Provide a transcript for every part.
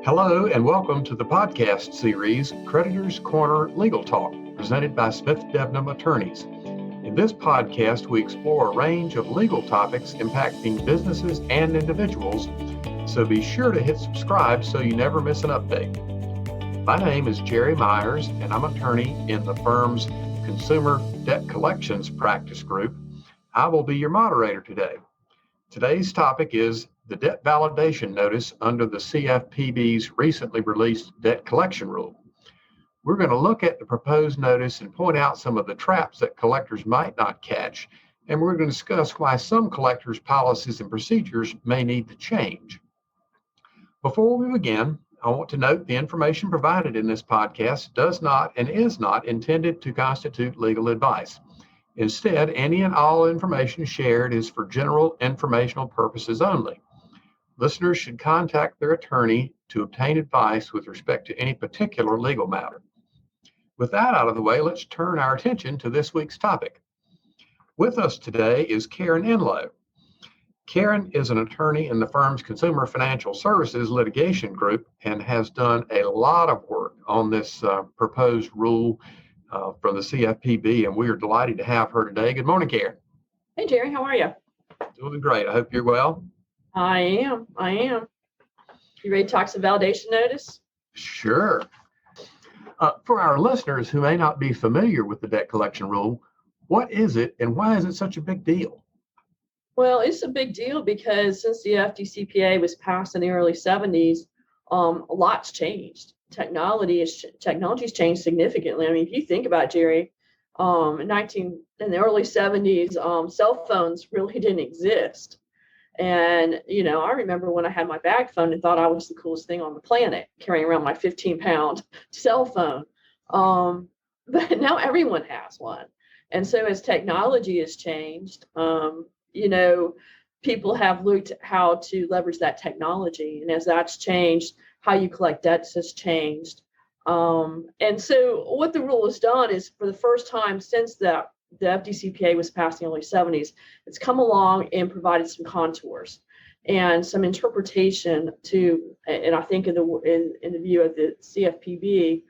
Hello and welcome to the podcast series, Creditors Corner Legal Talk, presented by Smith Debnam Attorneys. In this podcast, we explore a range of legal topics impacting businesses and individuals, so be sure to hit subscribe so you never miss an update. My name is Jerry Myers, and I'm an attorney in the firm's Consumer Debt Collections Practice Group. I will be your moderator today. Today's topic is the debt validation notice under the CFPB's recently released debt collection rule. We're going to look at the proposed notice and point out some of the traps that collectors might not catch, and we're going to discuss why some collectors' policies and procedures may need to change. Before we begin, I want to note the information provided in this podcast does not and is not intended to constitute legal advice. Instead, any and all information shared is for general informational purposes only. Listeners should contact their attorney to obtain advice with respect to any particular legal matter. With that out of the way, let's turn our attention to this week's topic. With us today is Caren Enloe. Caren is an attorney in the firm's Consumer Financial Services Litigation Group and has done a lot of work on this proposed rule from the CFPB, and we are delighted to have her today. Good morning, Caren. Hey, Jerry, how are you? Doing great. I hope you're well. I am. You ready to talk some validation notice? Sure. For our listeners who may not be familiar with the debt collection rule, what is it and why is it such a big deal? Well, it's a big deal because since the FDCPA was passed in the early 70s, a lot's changed. Technology's changed significantly. I mean, if you think about it, Jerry, in the early 70s, cell phones really didn't exist. And, I remember when I had my bag phone and thought I was the coolest thing on the planet, carrying around my 15-pound cell phone. But now everyone has one. And so as technology has changed, people have looked at how to leverage that technology. And as that's changed, how you collect debts has changed. And so what the rule has done is, for the first time since the FDCPA was passed in the early 70s, it's come along and provided some contours and some interpretation to, and I think in the view of the CFPB,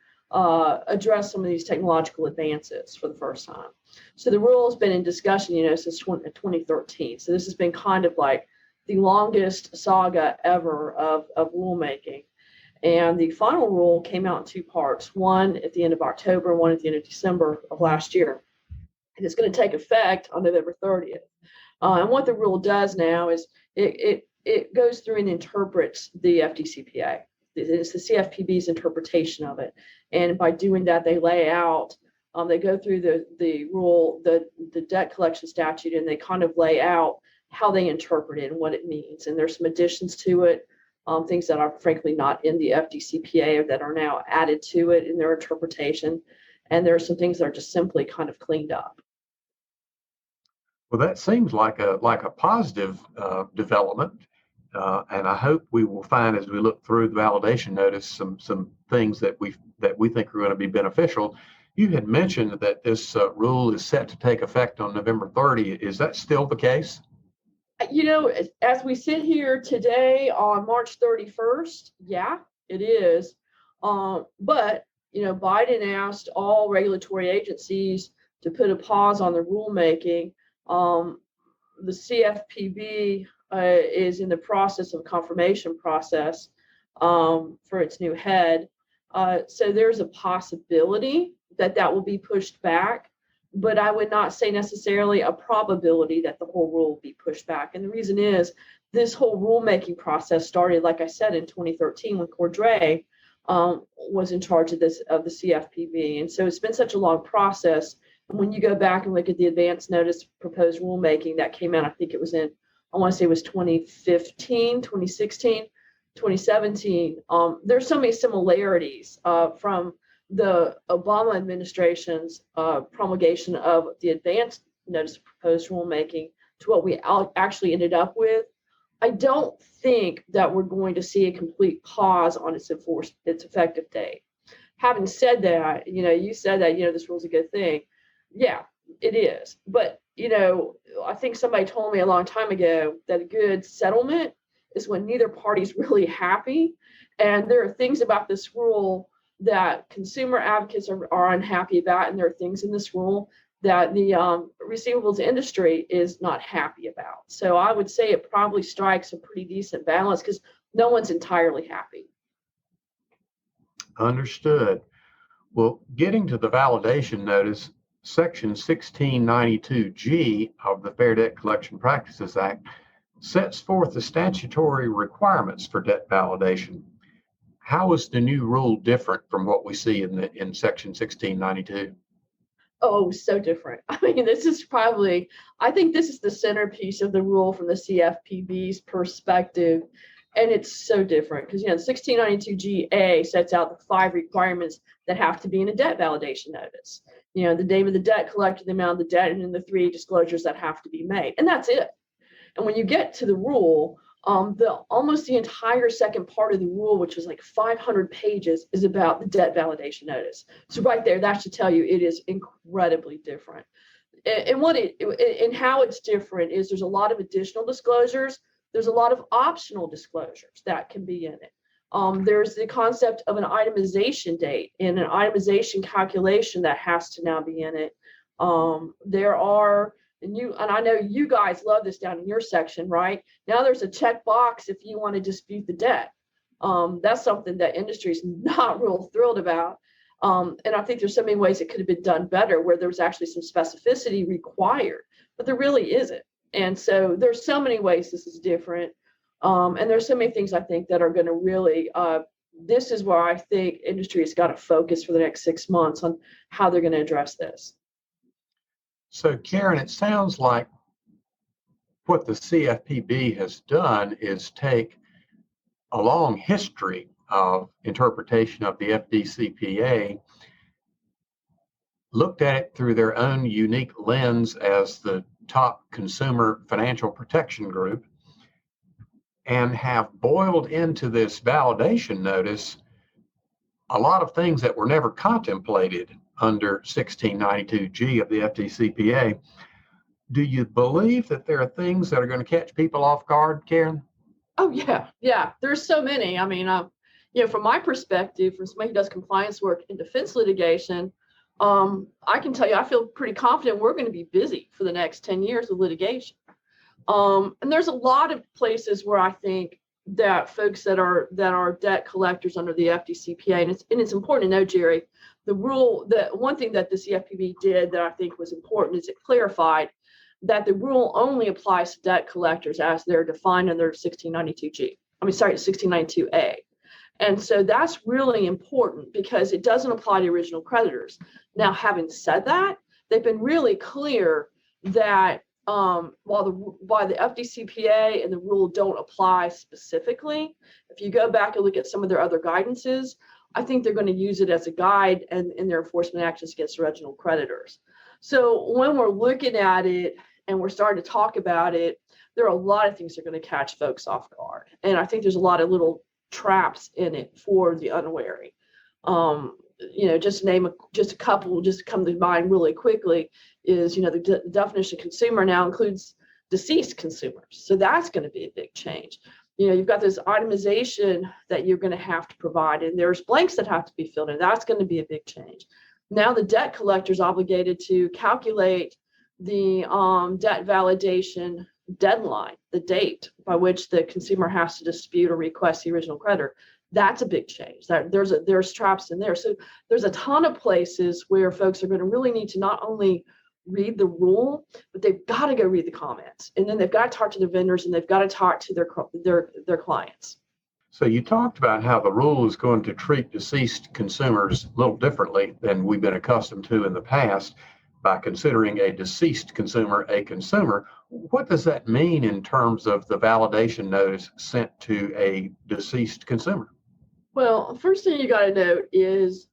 address some of these technological advances for the first time. So the rule has been in discussion, since 2013. So this has been kind of like the longest saga ever of rulemaking. And the final rule came out in two parts, one at the end of October, one at the end of December of last year. And it's going to take effect on November 30th. And what the rule does now is it goes through and interprets the FDCPA. It's the CFPB's interpretation of it. And by doing that, they lay out, they go through the rule, the debt collection statute, and they kind of lay out how they interpret it and what it means. And there's some additions to it, things that are frankly not in the FDCPA that are now added to it in their interpretation. And there are some things that are just simply kind of cleaned up. Well, that seems like a positive development, and I hope we will find, as we look through the validation notice, some things that we think are going to be beneficial. You had mentioned that this rule is set to take effect on November 30th. Is that still the case? As we sit here today on March 31st, yeah, it is. But Biden asked all regulatory agencies to put a pause on the rulemaking. The CFPB is in the process of confirmation process for its new head. So there's a possibility that will be pushed back, but I would not say necessarily a probability that the whole rule will be pushed back. And the reason is this whole rulemaking process started, like I said, in 2013 when Cordray was in charge of the CFPB. And so it's been such a long process. And when you go back and look at the advance notice proposed rulemaking that came out, I think it was I want to say it was 2015, 2016, 2017. There's so many similarities from the Obama administration's promulgation of the advance notice of proposed rulemaking to what we actually ended up with. I don't think that we're going to see a complete pause on its effective date. Having said that, you said that, this rule's a good thing. Yeah, it is. But, I think somebody told me a long time ago that a good settlement is when neither party's really happy And there are things about this rule that consumer advocates are unhappy about, and there are things in this rule that the receivables industry is not happy about. So I would say it probably strikes a pretty decent balance because no one's entirely happy. Understood. Well, getting to the validation notice, Section 1692G of the Fair Debt Collection Practices Act sets forth the statutory requirements for debt validation. How is the new rule different from what we see in Section 1692? Oh, so different. I mean, I think this is the centerpiece of the rule from the CFPB's perspective. And it's so different because, 1692GA sets out the 5 requirements that have to be in a debt validation notice. The name of the debt collector, the amount of the debt, and then the 3 disclosures that have to be made. And that's it. And when you get to the rule, almost the entire second part of the rule, which is like 500 pages, is about the debt validation notice. So right there, that should tell you it is incredibly different. And how it's different is there's a lot of additional disclosures. There's a lot of optional disclosures that can be in it. There's the concept of an itemization date and an itemization calculation that has to now be in it. There are, and I know you guys love this down in your section, right? Now there's a checkbox if you want to dispute the debt. That's something that industry is not real thrilled about. And I think there's so many ways it could have been done better where there was actually some specificity required, but there really isn't. And so there's so many ways this is different. And there's so many things I think that are going to really, this is where I think industry has got to focus for the next 6 months on how they're going to address this. So, Caren, it sounds like what the CFPB has done is take a long history of interpretation of the FDCPA, looked at it through their own unique lens as the top consumer financial protection group, and have boiled into this validation notice a lot of things that were never contemplated under 1692G of the FDCPA. Do you believe that there are things that are going to catch people off guard, Caren? Oh, yeah. There's so many. I mean, from my perspective, from somebody who does compliance work in defense litigation, I can tell you I feel pretty confident we're going to be busy for the next 10 years of litigation. And there's a lot of places where I think that folks that are debt collectors under the FDCPA, and it's important to know, Jerry, the rule, the one thing that the CFPB did that I think was important is it clarified that the rule only applies to debt collectors as they're defined under 1692A. And so that's really important because it doesn't apply to original creditors. Now, having said that, they've been really clear that while the FDCPA and the rule don't apply specifically, if you go back and look at some of their other guidances, I think they're going to use it as a guide in their enforcement actions against original creditors. So when we're looking at it and we're starting to talk about it, there are a lot of things that are going to catch folks off guard. And I think there's a lot of little traps in it for the unwary. Just name just a couple, just come to mind really quickly is, the definition of consumer now includes deceased consumers. So that's going to be a big change. You've got this itemization that you're going to have to provide, and there's blanks that have to be filled in. That's going to be a big change. Now the debt collector is obligated to calculate the debt validation deadline, the date by which the consumer has to dispute or request the original creditor. That's a big change. There's traps in there. So there's a ton of places where folks are going to really need to not only read the rule, but they've got to go read the comments, and then they've got to talk to their vendors, and they've got to talk to their clients. So you talked about how the rule is going to treat deceased consumers a little differently than we've been accustomed to in the past by considering a deceased consumer a consumer. What does that mean in terms of the validation notice sent to a deceased consumer? Well, first thing you got to note is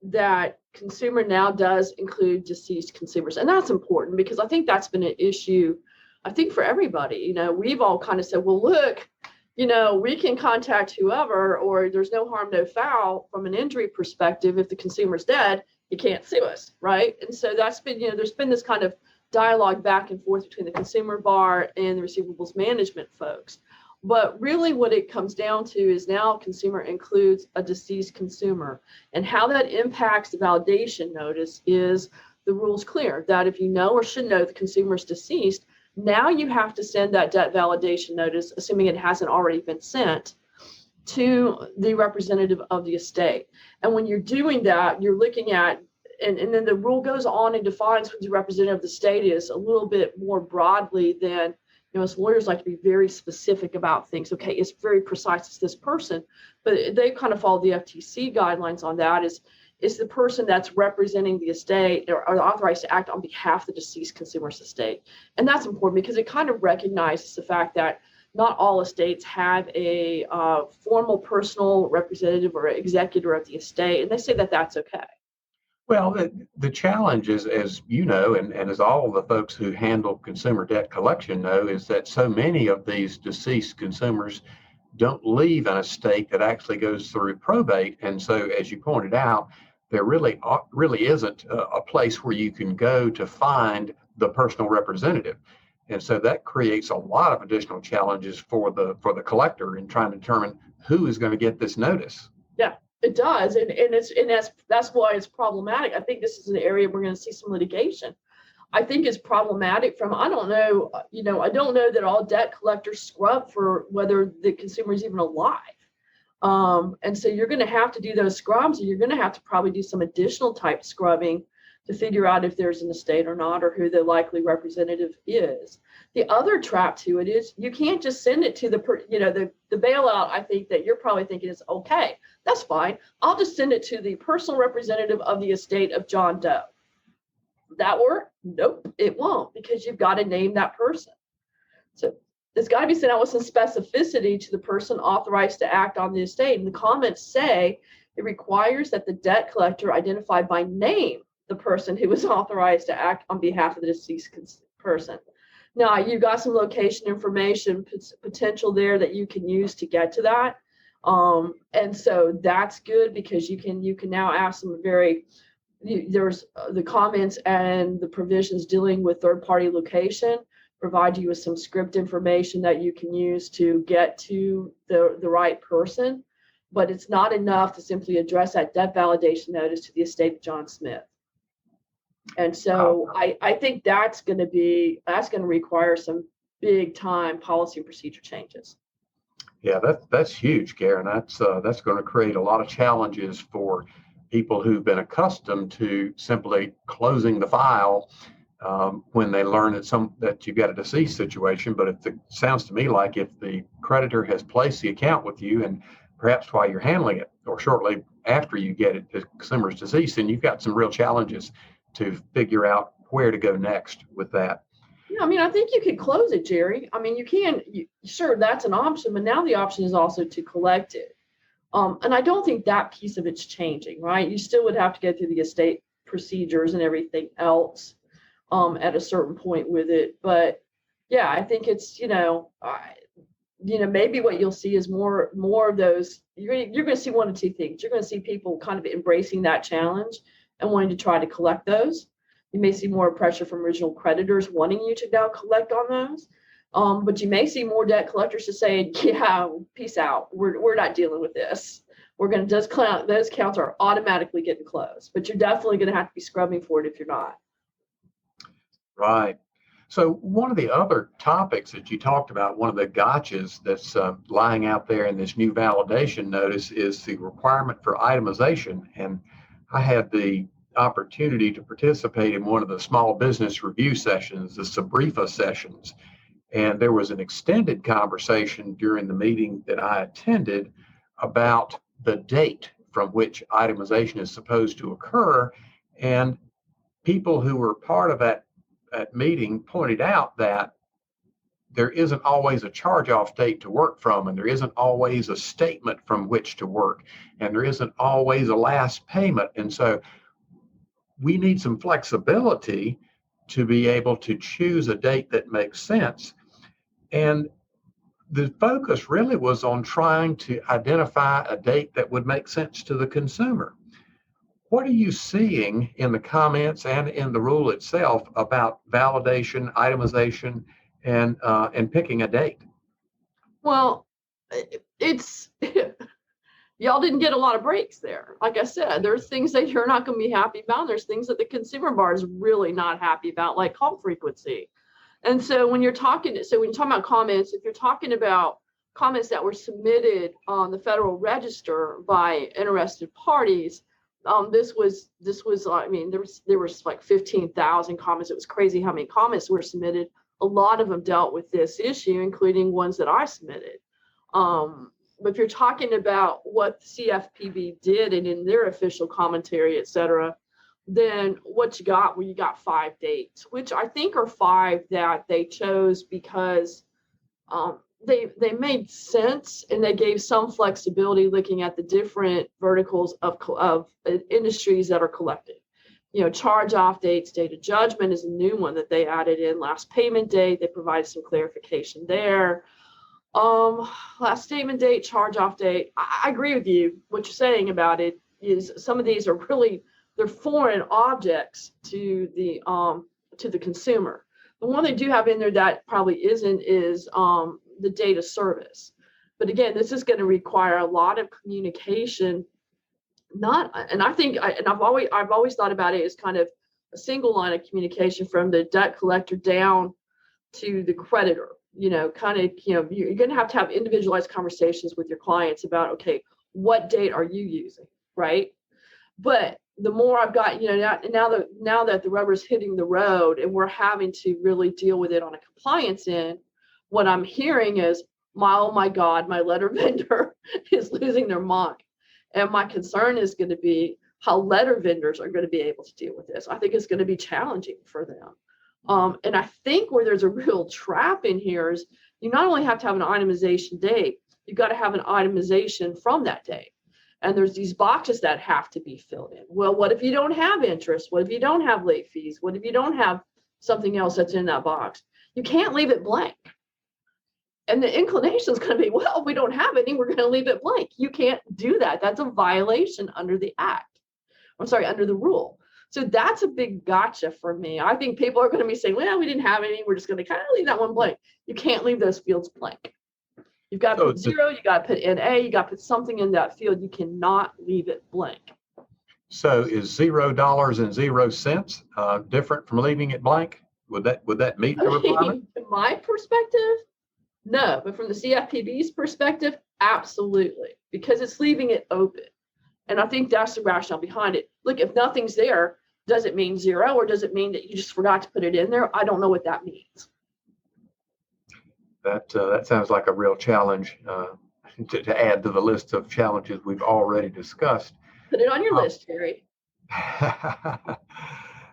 that consumer now does include deceased consumers. And that's important because I think that's been an issue, I think, for everybody. We've all kind of said, well, look, we can contact whoever, or there's no harm, no foul from an injury perspective. If the consumer's dead, you can't sue us, right? And so that's been, there's been this kind of dialogue back and forth between the consumer bar and the receivables management folks. But really what it comes down to is now consumer includes a deceased consumer. And how that impacts the validation notice is the rule's clear that if you know or should know the consumer is deceased, now you have to send that debt validation notice, assuming it hasn't already been sent, to the representative of the estate. And when you're doing that, you're looking at, and then the rule goes on and defines who the representative of the state is a little bit more broadly than, as lawyers like to be very specific about things. Okay, it's very precise, it's this person, but they kind of follow the FTC guidelines on that. Is the person that's representing the estate or authorized to act on behalf of the deceased consumer's estate. And that's important because it kind of recognizes the fact that not all estates have a formal personal representative or executor of the estate, and they say that that's okay. Well, the challenge is, as you know, and as all the folks who handle consumer debt collection know, is that so many of these deceased consumers don't leave an estate that actually goes through probate. And so, as you pointed out, there really isn't a place where you can go to find the personal representative. And so that creates a lot of additional challenges for the collector in trying to determine who is going to get this notice. Yeah. It does, and that's why it's problematic. I think this is an area we're going to see some litigation. I think it's problematic from, I don't know that all debt collectors scrub for whether the consumer is even alive. And so you're going to have to do those scrubs, and you're going to have to probably do some additional type scrubbing to figure out if there's an estate or not, or who the likely representative is. The other trap to it is you can't just send it to the bailout. I think that you're probably thinking is okay. That's fine. I'll just send it to the personal representative of the estate of John Doe. That work? Nope, it won't, because you've got to name that person. So it's got to be sent out with some specificity to the person authorized to act on the estate. And the comments say it requires that the debt collector identify by name the person who was authorized to act on behalf of the deceased person. Now, you've got some location information potential there that you can use to get to that. And so that's good, because you can now ask some there's the comments and the provisions dealing with third-party location provide you with some script information that you can use to get to the right person. But it's not enough to simply address that debt validation notice to the estate of John Smith. And so I think that's going to require some big time policy and procedure changes. Yeah, that's huge, Caren. That's going to create a lot of challenges for people who've been accustomed to simply closing the file when they learn that you've got a deceased situation. But sounds to me like if the creditor has placed the account with you, and perhaps while you're handling it or shortly after you get it, the consumer's deceased, then you've got some real challenges to figure out where to go next with that. Yeah, I think you could close it, Jerry. You can, sure, that's an option, but now the option is also to collect it. And I don't think that piece of it's changing, right? You still would have to go through the estate procedures and everything else at a certain point with it. But yeah, I think it's, maybe what you'll see is more of those. You're going to see one of two things. You're going to see people kind of embracing that challenge and wanting to try to collect those. You may see more pressure from original creditors wanting you to now collect on those. But you may see more debt collectors just saying, yeah, peace out. We're not dealing with this. We're going to just those counts are automatically getting closed. But you're definitely going to have to be scrubbing for it if you're not. Right. So one of the other topics that you talked about, one of the gotchas that's lying out there in this new validation notice, is the requirement for itemization. And I had the opportunity to participate in one of the small business review sessions, the SABRIFA sessions. And there was an extended conversation during the meeting that I attended about the date from which itemization is supposed to occur. And people who were part of that meeting pointed out that there isn't always a charge-off date to work from, and there isn't always a statement from which to work, and there isn't always a last payment. And so we need some flexibility to be able to choose a date that makes sense. And the focus really was on trying to identify a date that would make sense to the consumer. What are you seeing in the comments and in the rule itself about validation, itemization, and picking a date? Well, it's y'all didn't get a lot of breaks there. Like I said, there's things that you're not going to be happy about. There's things that the consumer bar is really not happy about, like call frequency. And so when you're talking about comments, if you're talking about comments that were submitted on the Federal Register by interested parties, this was I mean, there was like 15,000 comments. It was crazy how many comments were submitted. A lot of them dealt with this issue, including ones that I submitted. But if you're talking about what the CFPB did and in their official commentary, et cetera, then what you got, well, you got 5 dates, which I think are 5 that they chose because they made sense and they gave some flexibility looking at the different verticals of industries that are collected. You know, charge-off dates, date of judgment is a new one that they added in. Last payment date, they provided some clarification there. Last statement date, charge-off date. I agree with you. What you're saying about it is some of these are really, they're foreign objects to the consumer. The one they do have in there that probably isn't is the date of service. But again, this is going to require a lot of communication. I've always thought about it as kind of a single line of communication from the debt collector down to the creditor. You know, kind of, you know, you're going to have individualized conversations with your clients about, okay, what date are you using, right? But the more I've got, you know, now that the rubber's hitting the road and we're having to really deal with it on a compliance end, what I'm hearing is, oh my God, my letter vendor is losing their mind. And my concern is going to be how letter vendors are going to be able to deal with this. I think it's going to be challenging for them. And I think where there's a real trap in here is you not only have to have an itemization date, you've got to have an itemization from that date. And there's these boxes that have to be filled in. Well, what if you don't have interest? What if you don't have late fees? What if you don't have something else that's in that box? You can't leave it blank. And the inclination is going to be, well, if we don't have any, we're going to leave it blank. You can't do that. That's a violation under the act. Under the rule. So that's a big gotcha for me. I think people are going to be saying, well, we didn't have any. We're just going to kind of leave that one blank. You can't leave those fields blank. You've got to put 0, you got to put NA, you got to put something in that field. You cannot leave it blank. So is $0 and 0 cents different from leaving it blank? Would that meet the requirement? From my perspective, no. But from the CFPB's perspective, absolutely. Because it's leaving it open. And I think that's the rationale behind it. Look, if nothing's there, does it mean 0 or does it mean that you just forgot to put it in there? I don't know what that means. That sounds like a real challenge to add to the list of challenges we've already discussed. Put it on your list, Terry.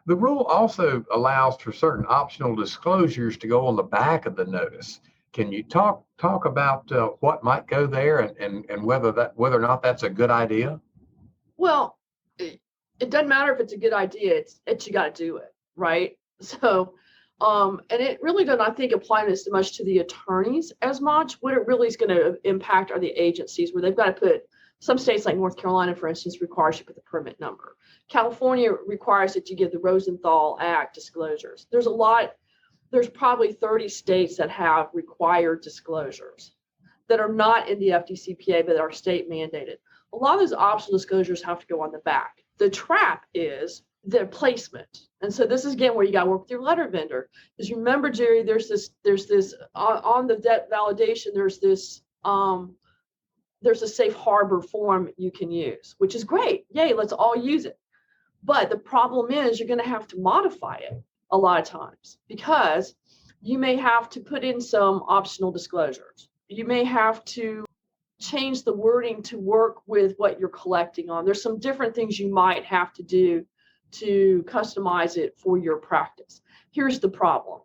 The rule also allows for certain optional disclosures to go on the back of the notice. Can you talk about what might go there and whether or not that's a good idea? Well, it doesn't matter if it's a good idea. It's you got to do it, right? So, and it really doesn't, I think, apply this so much to the attorneys as much. What it really is going to impact are the agencies where they've got to put. Some states like North Carolina, for instance, requires you to put the permit number. California requires that you give the Rosenthal Act disclosures. There's probably 30 states that have required disclosures that are not in the FDCPA, but are state mandated. A lot of those optional disclosures have to go on the back. The trap is the placement. And so this is, again, where you got to work with your letter vendor. Because remember, Jerry, there's this on the debt validation, there's a safe harbor form you can use, which is great. Yay, let's all use it. But the problem is you're going to have to modify it a lot of times because you may have to put in some optional disclosures. You may have to change the wording to work with what you're collecting on. There's some different things you might have to do to customize it for your practice. Here's the problem.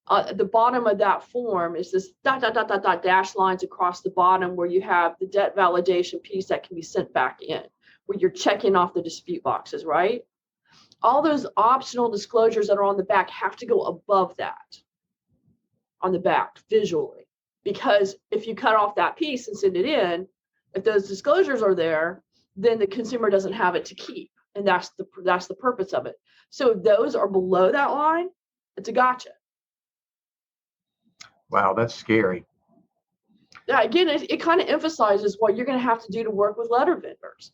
At the bottom of that form is this ... dash lines across the bottom where you have the debt validation piece that can be sent back in, where you're checking off the dispute boxes, right? All those optional disclosures that are on the back have to go above that, on the back visually, because if you cut off that piece and send it in, if those disclosures are there, then the consumer doesn't have it to keep, and that's the purpose of it. So if those are below that line, it's a gotcha. Wow, that's scary. again, it kind of emphasizes what you're going to have to do to work with letter vendors.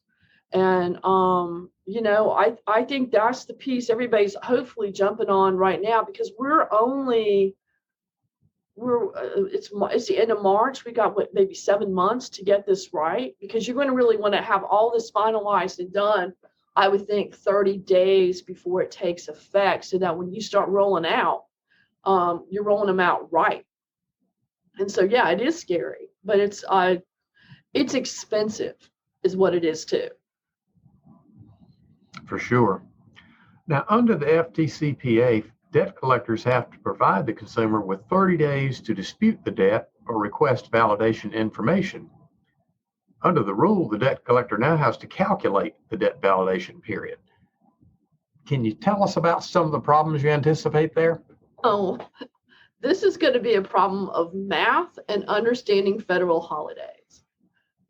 And, I think that's the piece everybody's hopefully jumping on right now, because it's the end of March. We got maybe 7 months to get this right, because you're going to really want to have all this finalized and done, I would think 30 days before it takes effect, so that when you start rolling out, you're rolling them out right. And so, yeah, it is scary, but it's expensive is what it is too. For sure. Now, under the FTCPA, debt collectors have to provide the consumer with 30 days to dispute the debt or request validation information. Under the rule, the debt collector now has to calculate the debt validation period. Can you tell us about some of the problems you anticipate there? Oh, this is going to be a problem of math and understanding federal holidays,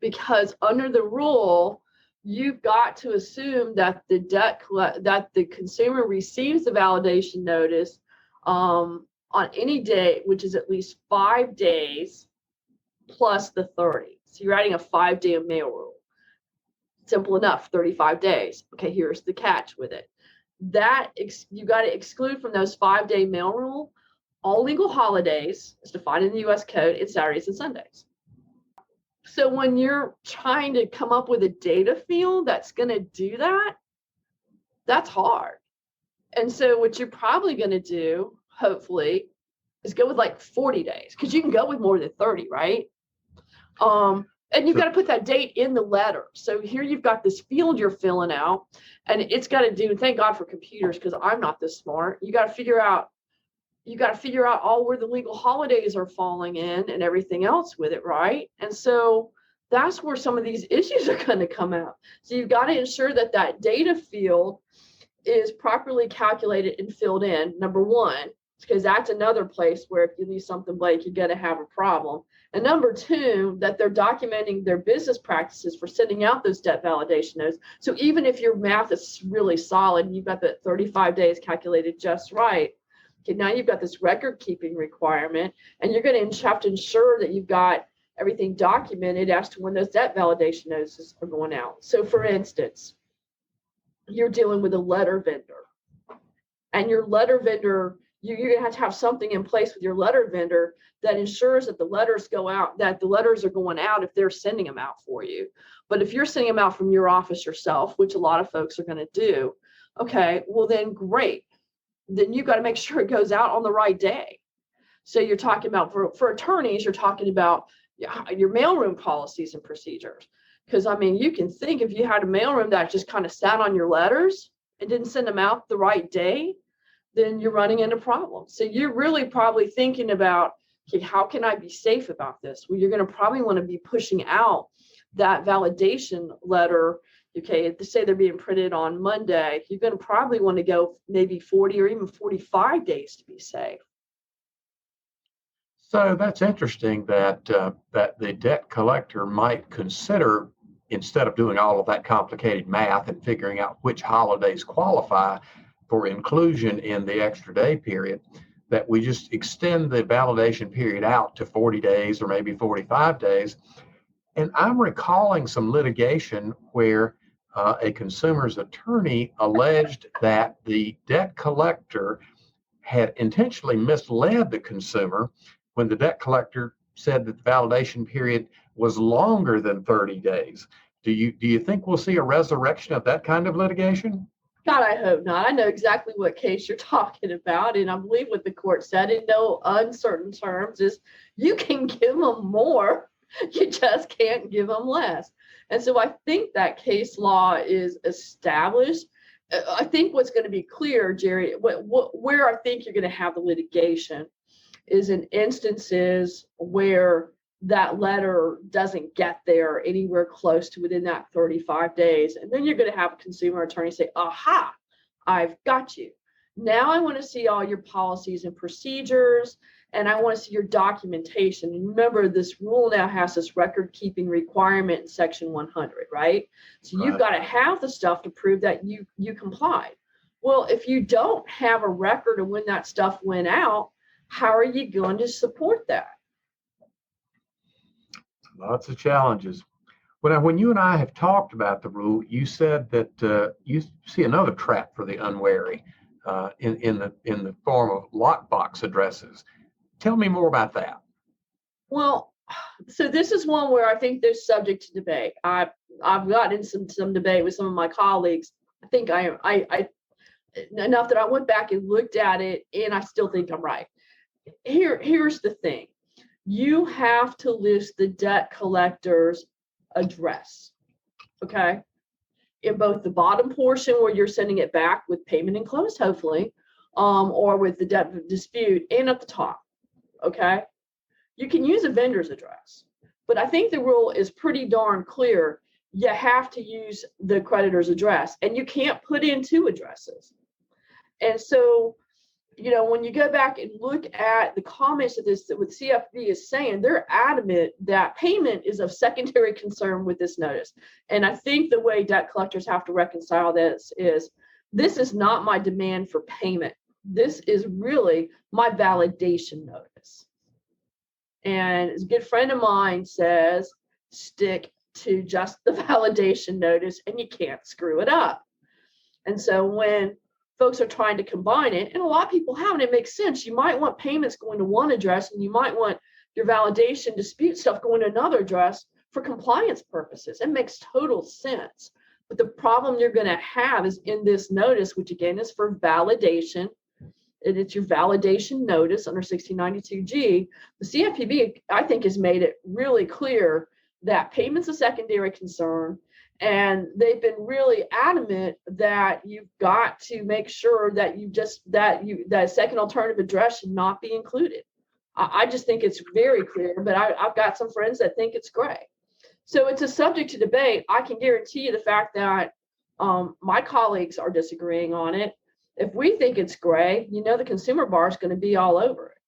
because under the rule, you've got to assume that that the consumer receives the validation notice on any day, which is at least 5 days plus the 30. So you're adding a 5-day mail rule. Simple enough, 35 days. Okay, here's the catch with it. You got to exclude from those 5-day mail rule all legal holidays, as defined in the U.S. Code, and Saturdays and Sundays. So when you're trying to come up with a data field that's going to do that, that's hard. And so what you're probably going to do, hopefully, is go with like 40 days, because you can go with more than 30, right? And you've got to put that date in the letter. So here you've got this field you're filling out, and it's got to do, thank God for computers, because I'm not this smart. You got to figure out all where the legal holidays are falling in and everything else with it, right? And so that's where some of these issues are going to come out. So you've got to ensure that that data field is properly calculated and filled in, number one, because that's another place where if you leave something blank, you're going to have a problem. And number two, that they're documenting their business practices for sending out those debt validation notes. So even if your math is really solid and you've got the 35 days calculated just right, okay, now you've got this record keeping requirement, and you're going to have to ensure that you've got everything documented as to when those debt validation notices are going out. So for instance, you're dealing with a letter vendor, and your letter vendor, you're going to have something in place with your letter vendor that ensures that the letters go out, that the letters are going out if they're sending them out for you. But if you're sending them out from your office yourself, which a lot of folks are going to do, okay, well then great. Then you've got to make sure it goes out on the right day. So you're talking about, for attorneys, you're talking about your mailroom policies and procedures. Because, I mean, you can think if you had a mailroom that just kind of sat on your letters and didn't send them out the right day, then you're running into problems. So you're really probably thinking about, okay, how can I be safe about this? Well, you're going to probably want to be pushing out that validation letter. Okay, to say they're being printed on Monday, you're going to probably want to go maybe 40 or even 45 days to be safe. So that's interesting that that the debt collector might consider, instead of doing all of that complicated math and figuring out which holidays qualify for inclusion in the extra day period, that we just extend the validation period out to 40 days or maybe 45 days. And I'm recalling some litigation where a consumer's attorney alleged that the debt collector had intentionally misled the consumer when the debt collector said that the validation period was longer than 30 days. Do you think we'll see a resurrection of that kind of litigation? God, I hope not. I know exactly what case you're talking about. And I believe what the court said in no uncertain terms is you can give them more, you just can't give them less. And so I think that case law is established. I think what's going to be clear, Jerry, where I think you're going to have the litigation is in instances where that letter doesn't get there anywhere close to within that 35 days. And then you're going to have a consumer attorney say, aha, I've got you. Now I want to see all your policies and procedures, and I want to see your documentation. And remember, this rule now has this record keeping requirement in section 100, right? So you've got to have the stuff to prove that you complied. Well, if you don't have a record of when that stuff went out, how are you going to support that? Lots of challenges. Well, now, when you and I have talked about the rule, you said that you see another trap for the unwary in the form of lockbox addresses. Tell me more about that. Well, so this is one where I think there's subject to debate. I've gotten in some debate with some of my colleagues. I think I enough that I went back and looked at it, and I still think I'm right. Here's the thing. You have to list the debt collector's address, okay? In both the bottom portion where you're sending it back with payment enclosed, hopefully, or with the debt dispute, and at the top, okay? You can use a vendor's address, but I think the rule is pretty darn clear. You have to use the creditor's address, and you can't put in two addresses. And so, when you go back and look at the comments of this, what CFB is saying, they're adamant that payment is of secondary concern with this notice. And I think the way debt collectors have to reconcile this is not my demand for payment. This is really my validation notice. And a good friend of mine says, stick to just the validation notice and you can't screw it up. And so when folks are trying to combine it, and a lot of people have, and it makes sense. You might want payments going to one address, and you might want your validation dispute stuff going to another address for compliance purposes. It makes total sense. But the problem you're going to have is in this notice, which again is for validation, and it's your validation notice under 1692G. The CFPB, I think, has made it really clear that payment's a secondary concern. And they've been really adamant that you've got to make sure that that second alternative address should not be included. I just think it's very clear, but I've got some friends that think it's gray. So it's a subject to debate. I can guarantee you the fact that my colleagues are disagreeing on it. If we think it's gray, the consumer bar is going to be all over it.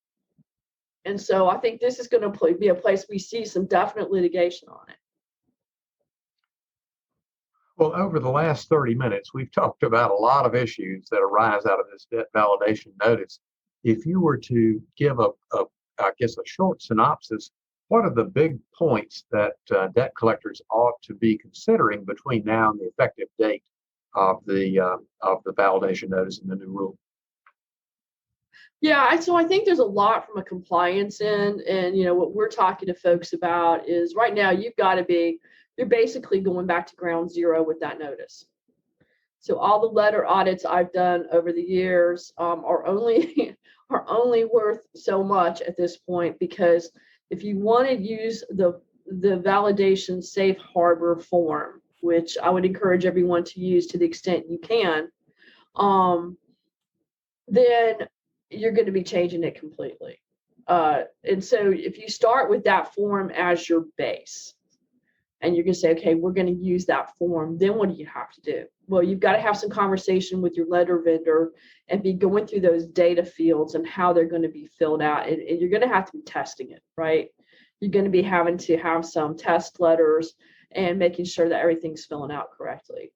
And so I think this is going to be a place we see some definite litigation on it. Well, over the last 30 minutes, we've talked about a lot of issues that arise out of this debt validation notice. If you were to give a short synopsis, what are the big points that debt collectors ought to be considering between now and the effective date of the validation notice in the new rule? Yeah, so I think there's a lot from a compliance end, and what we're talking to folks about is right now you're basically going back to ground zero with that notice. So all the letter audits I've done over the years are only worth so much at this point, because if you want to use the validation safe harbor form, which I would encourage everyone to use to the extent you can, then you're going to be changing it completely. And so if you start with that form as your base, and you're going to say, okay, we're going to use that form, then what do you have to do? Well, you've got to have some conversation with your letter vendor and be going through those data fields and how they're going to be filled out. And you're going to have to be testing it, right? You're going to be having to have some test letters and making sure that everything's filling out correctly.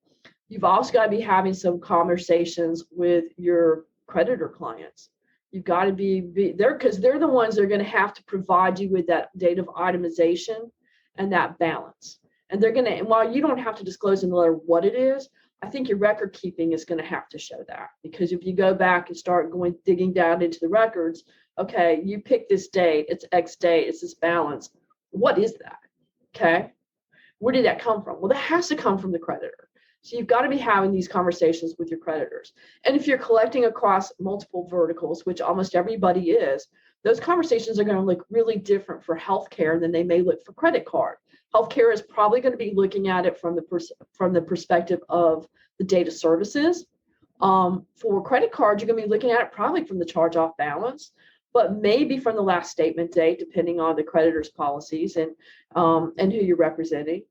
You've also got to be having some conversations with your creditor clients. You've got to be there, because they're the ones that are going to have to provide you with that date of itemization and that balance. And they're going to, and while you don't have to disclose in the letter what it is, I think your record keeping is going to have to show that. Because if you go back and start digging down into the records, okay, you pick this date, it's X date, it's this balance. What is that? Okay. Where did that come from? Well, that has to come from the creditor. So you've got to be having these conversations with your creditors. And if you're collecting across multiple verticals, which almost everybody is, those conversations are going to look really different for healthcare than they may look for credit card. Healthcare is probably going to be looking at it from the perspective of the data services. For credit cards, you're going to be looking at it probably from the charge-off balance, but maybe from the last statement date, depending on the creditor's policies and who you're representing.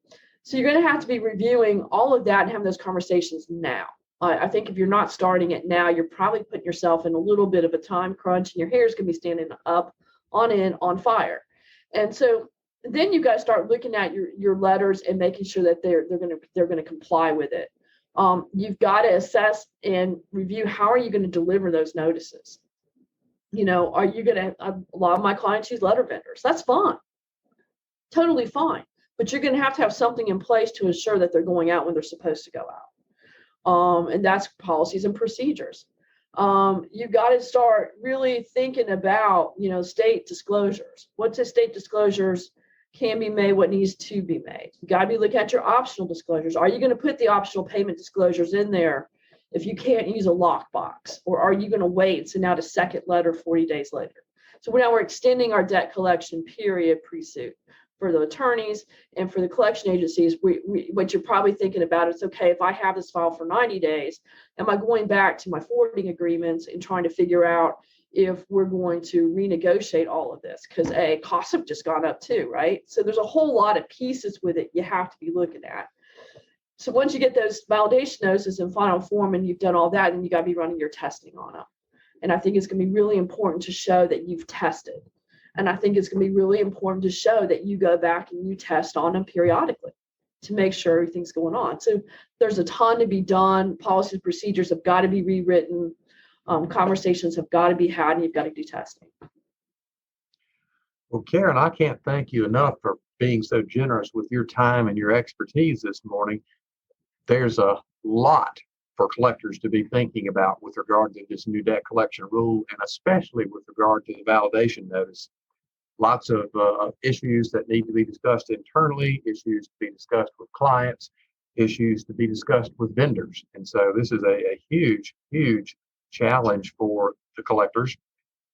So you're going to have to be reviewing all of that and having those conversations now. I think if you're not starting it now, you're probably putting yourself in a little bit of a time crunch, and your hair is going to be standing up on end on fire. And so then you got to start looking at your letters and making sure that they're going to comply with it. You've got to assess and review, how are you going to deliver those notices? Are you going to? A lot of my clients use letter vendors. That's fine. totally fine. But you're going to have something in place to ensure that they're going out when they're supposed to go out. And that's policies and procedures. You've got to start really thinking about, state disclosures. What state disclosures can be made, what needs to be made. You got to be looking at your optional disclosures. Are you going to put the optional payment disclosures in there if you can't use a lockbox? Or are you going to wait and send out a second letter 40 days later? So now we're extending our debt collection period pre-suit for the attorneys and for the collection agencies. What you're probably thinking about is, okay, if I have this file for 90 days, am I going back to my forwarding agreements and trying to figure out if we're going to renegotiate all of this? Because costs have just gone up too, right? So there's a whole lot of pieces with it you have to be looking at. So once you get those validation notices in final form and you've done all that, then you got to be running your testing on them. And I think it's going to be really important to show that you've tested. And I think it's going to be really important to show that you go back and you test on them periodically to make sure everything's going on. So there's a ton to be done. Policies and procedures have got to be rewritten. Conversations have got to be had, and you've got to do testing. Well, Caren, I can't thank you enough for being so generous with your time and your expertise this morning. There's a lot for collectors to be thinking about with regard to this new debt collection rule, and especially with regard to the validation notice. Lots of issues that need to be discussed internally, issues to be discussed with clients, issues to be discussed with vendors. And so this is a huge, huge challenge for the collectors.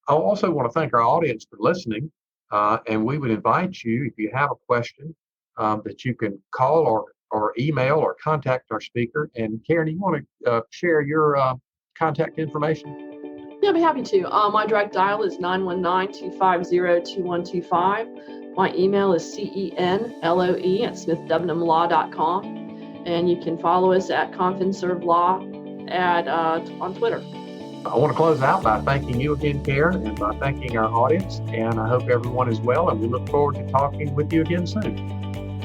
I also want to thank our audience for listening. And we would invite you, if you have a question, that you can call or email or contact our speaker. And Caren, you want to share your contact information? Yeah, I'd be happy to. My direct dial is 919-250-2125. My email is CenLoe@SmithDebnamLaw.com. And you can follow us at ConfinServeLaw on Twitter. I want to close out by thanking you again, Caren, and by thanking our audience. And I hope everyone is well, and we look forward to talking with you again soon.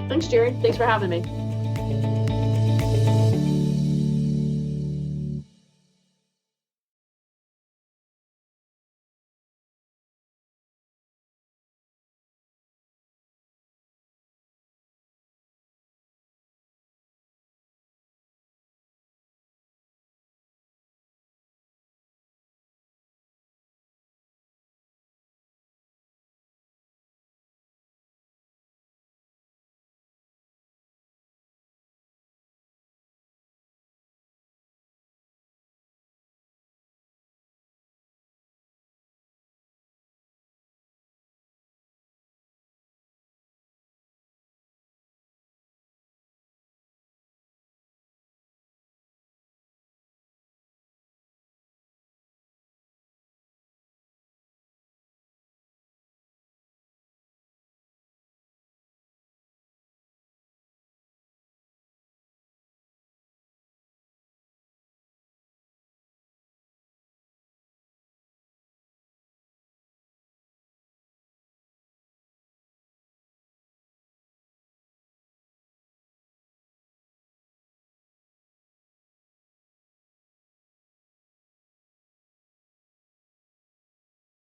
Thanks, Jerry. Thanks for having me.